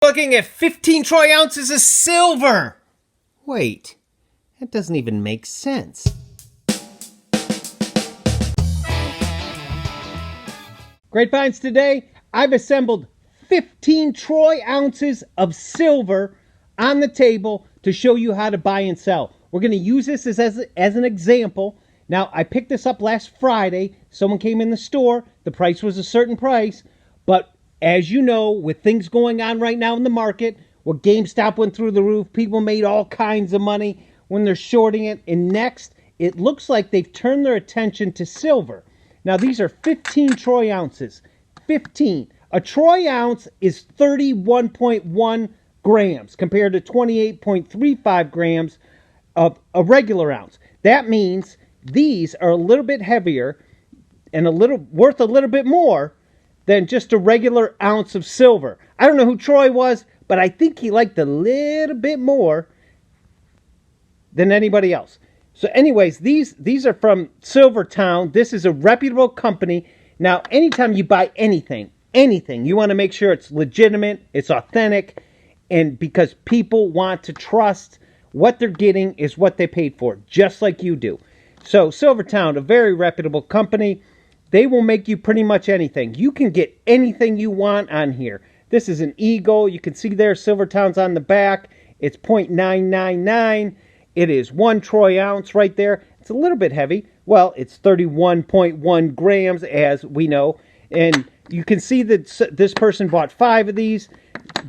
Looking at 15 troy ounces of silver. Wait, that doesn't even make sense. Great finds today. I've assembled 15 troy ounces of silver on the table to show you how to buy and sell. We're going to use this as an example. Now, I picked this up last Friday. Someone came in the store. The price was a certain price. But as you know, with things going on right now in the market, where GameStop went through the roof, people made all kinds of money when they're shorting it. And next, it looks like they've turned their attention to silver. Now, these are 15 troy ounces. 15. A troy ounce is 31.1 grams compared to 28.35 grams of a regular ounce. That means these are a little bit heavier and worth a little bit more than just a regular ounce of silver. I don't know who Troy was, but I think he liked a little bit more than anybody else. So anyways, these are from SilverTowne. This is a reputable company. Now, anytime you buy anything, you want to make sure it's legitimate, it's authentic, and because people want to trust what they're getting is what they paid for, just like you do. So SilverTowne, a very reputable company. They will make you pretty much anything. You can get anything you want on here. This is an eagle. You can see there SilverTowne's on the back. It's 0.999. It is 1 troy ounce right there. It's a little bit heavy. Well, it's 31.1 grams, as we know. And you can see that this person bought 5 of these.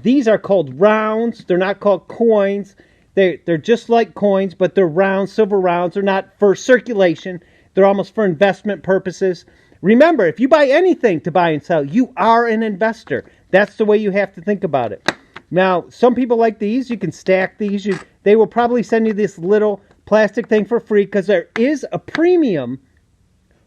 These are called rounds. They're not called coins. They're just like coins, but they're round, silver rounds. They're not for circulation. They're almost for investment purposes. Remember, if you buy anything to buy and sell, you are an investor. That's the way you have to think about it. Now, some people like these. You can stack these. They will probably send you this little plastic thing for free because there is a premium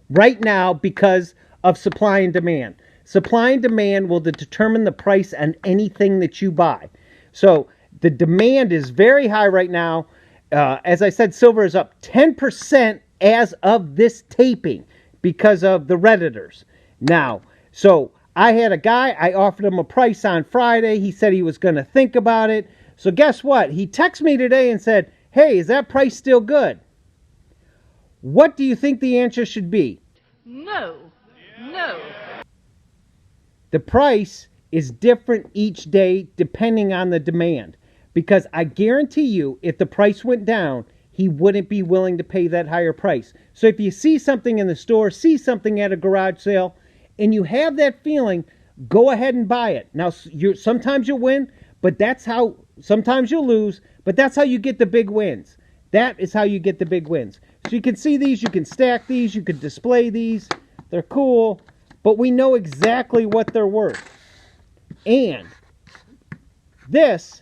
right now because of supply and demand. Supply and demand will determine the price on anything that you buy. So the demand is very high right now. As I said, silver is up 10% as of this taping because of the redditors. Now, so I had a guy, I offered him a price on Friday. He said he was going to think about it. So guess what? He texted me today and said, hey, is that price still good? What do you think the answer should be? No. The price is different each day depending on the demand. Because I guarantee you, if the price went down, he wouldn't be willing to pay that higher price. So if you see something in the store, see something at a garage sale, and you have that feeling, go ahead and buy it. Now, sometimes you'll win, but sometimes you'll lose, but that's how you get the big wins. That is how you get the big wins. So you can see these, you can stack these, you can display these. They're cool, but we know exactly what they're worth. And this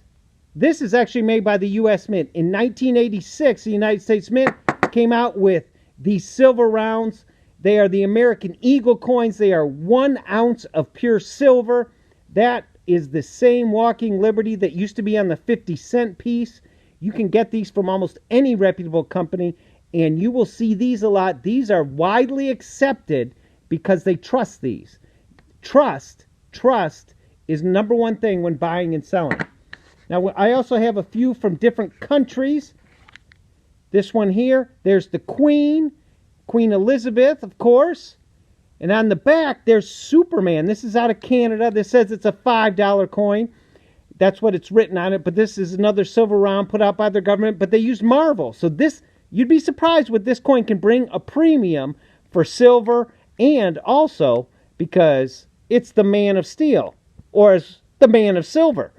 is actually made by the U.S. Mint. In 1986, the United States Mint came out with these silver rounds. They are the American Eagle coins. They are 1 ounce of pure silver. That is the same Walking Liberty that used to be on the 50-cent piece. You can get these from almost any reputable company, and you will see these a lot. These are widely accepted because they trust these. Trust is number one thing when buying and selling. Now, I also have a few from different countries. This one here, there's the Queen Elizabeth, of course. And on the back, there's Superman. This is out of Canada. This says it's a $5 coin. That's what it's written on it. But this is another silver round put out by their government. But they use Marvel. So you'd be surprised what this coin can bring a premium for silver. And also because it's the Man of Steel. Or as the Man of Silver.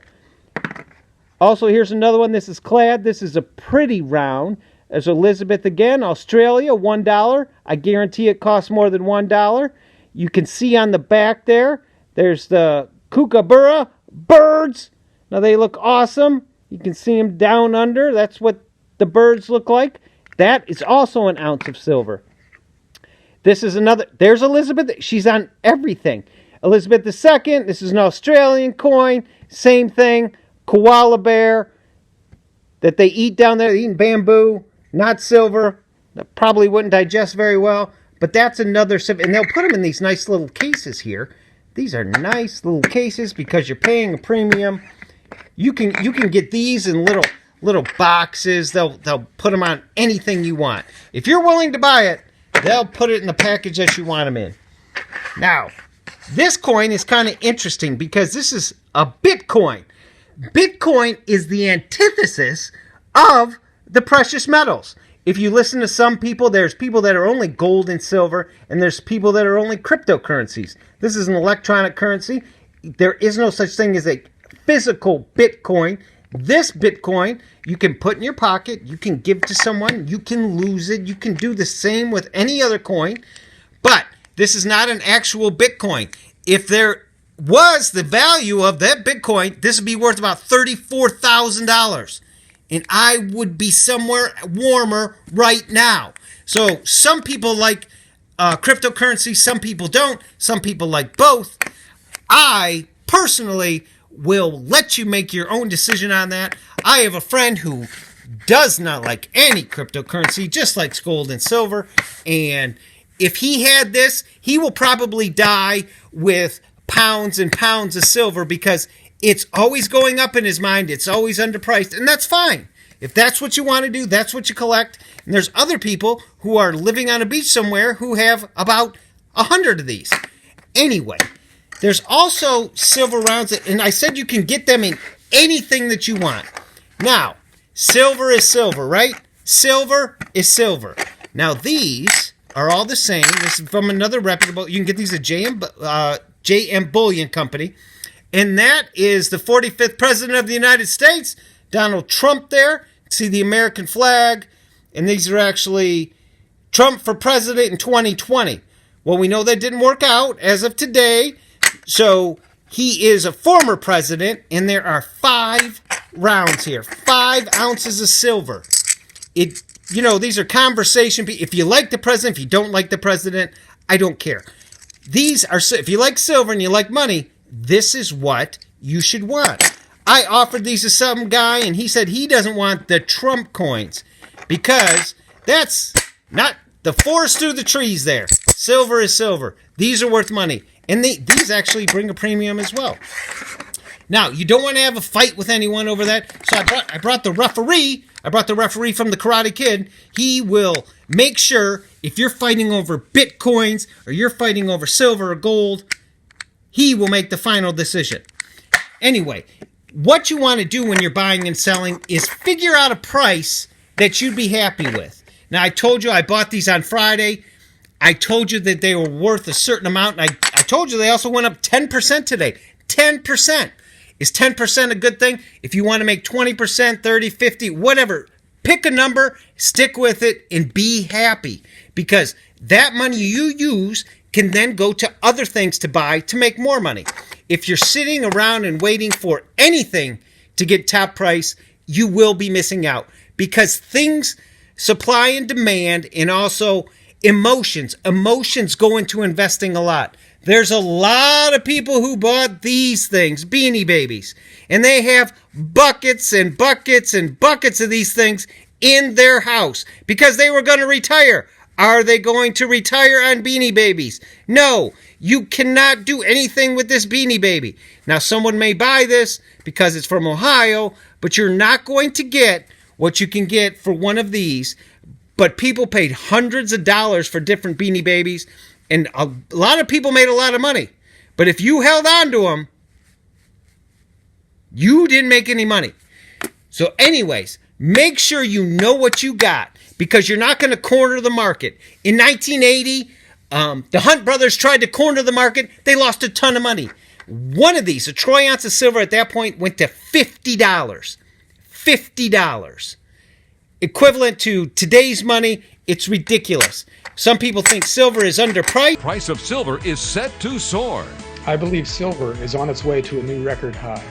Also, here's another one. This is clad. This is a pretty round. There's Elizabeth again. Australia, $1. I guarantee it costs more than $1. You can see on the back there's the kookaburra birds. Now, they look awesome. You can see them down under. That's what the birds look like. That is also 1 ounce of silver. This is another. There's Elizabeth. She's on everything. Elizabeth II. This is an Australian coin. Same thing. Koala bear that they eat down there. They're eating bamboo, not silver. That probably wouldn't digest very well. But that's another silver. And they'll put them in these nice little cases here. These are nice little cases because you're paying a premium. You can get these in little boxes. They'll put them on anything you want. If you're willing to buy it, they'll put it in the package that you want them in. Now, this coin is kind of interesting because this is a Bitcoin. Bitcoin is the antithesis of the precious metals. If you listen to some people, there's people that are only gold and silver, and there's people that are only cryptocurrencies. This is an electronic currency. There is no such thing as a physical Bitcoin. This Bitcoin, you can put in your pocket, you can give to someone, you can lose it, you can do the same with any other coin, but this is not an actual Bitcoin. If there was the value of that Bitcoin, this would be worth about $34,000. And I would be somewhere warmer right now. So some people like cryptocurrency, some people don't, some people like both. I personally will let you make your own decision on that. I have a friend who does not like any cryptocurrency, just likes gold and silver. And if he had this, he will probably die with pounds and pounds of silver because it's always going up in his mind. It's always underpriced, and that's fine. If that's what you want to do, that's what you collect. And there's other people who are living on a beach somewhere who have about 100 of these. Anyway, there's also silver rounds, and I said you can get them in anything that you want. Now, silver is silver, right? Silver is silver. Now, these are all the same. This is from another reputable. You can get these at J.M. Bullion Company. And that is the 45th President of the United States, Donald Trump there. See the American flag. And these are actually Trump for president in 2020. Well, we know that didn't work out as of today. So he is a former president, and there are 5 rounds here. 5 ounces of silver. These are conversation. If you like the president, if you don't like the president, I don't care. These are, if you like silver and you like money, this is what you should want. I offered these to some guy, and he said he doesn't want the Trump coins because that's not the forest through the trees there. Silver is silver. These are worth money. And these actually bring a premium as well. Now, you don't want to have a fight with anyone over that. So I brought the referee. I brought the referee from the Karate Kid. He will make sure if you're fighting over Bitcoins or you're fighting over silver or gold, he will make the final decision. Anyway, what you want to do when you're buying and selling is figure out a price that you'd be happy with. Now, I told you I bought these on Friday. I told you that they were worth a certain amount. And I told you they also went up 10% today. 10%. Is 10% a good thing? If you want to make 20%, 30, 50, whatever, pick a number, stick with it, and be happy. Because that money you use can then go to other things to buy to make more money. If you're sitting around and waiting for anything to get top price, you will be missing out. Because things, supply and demand, and also emotions go into investing a lot. There's a lot of people who bought these things, Beanie Babies, and they have buckets and buckets and buckets of these things in their house because they were going to retire. Are they going to retire on Beanie Babies? No, you cannot do anything with this Beanie Baby. Now, someone may buy this because it's from Ohio, but you're not going to get what you can get for one of these. But people paid hundreds of dollars for different Beanie Babies, and a lot of people made a lot of money. But if you held on to them, you didn't make any money. So anyways, make sure you know what you got because you're not going to corner the market. In 1980, the Hunt brothers tried to corner the market. They lost a ton of money. One of these, a Troy Ozs of Silver at that point, went to $50. $50. Equivalent to today's money, it's ridiculous. Some people think silver is underpriced. Price of silver is set to soar. I believe silver is on its way to a new record high.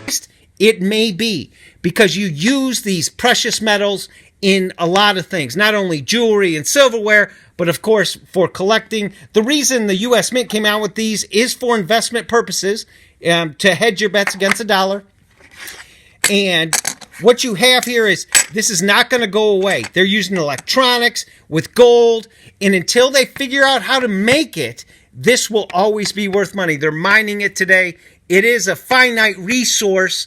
It may be because you use these precious metals in a lot of things, not only jewelry and silverware, but of course for collecting. The reason the U.S. Mint came out with these is for investment purposes, to hedge your bets against the dollar. And what you have here is this is not going to go away. They're using electronics with gold, and until they figure out how to make it, this will always be worth money. They're mining it today. It is a finite resource.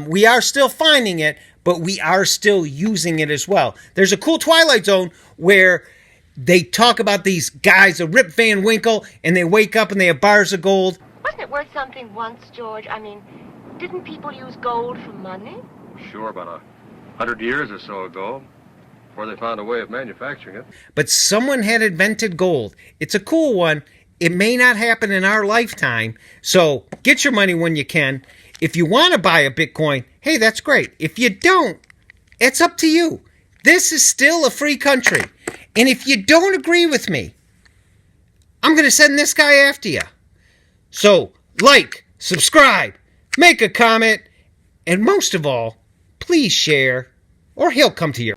We are still finding it, but we are still using it as well. There's a cool Twilight Zone where they talk about these guys, a Rip Van Winkle, and they wake up and they have bars of gold. Wasn't it worth something once, George? I mean, didn't people use gold for money? Sure, about 100 years or so ago, before they found a way of manufacturing it. But someone had invented gold. It's a cool one. It may not happen in our lifetime, so get your money when you can. If you want to buy a Bitcoin, hey, that's great. If you don't, it's up to you. This is still a free country. And if you don't agree with me, I'm going to send this guy after you. So, like, subscribe, make a comment, and most of all, please share, or he'll come to your...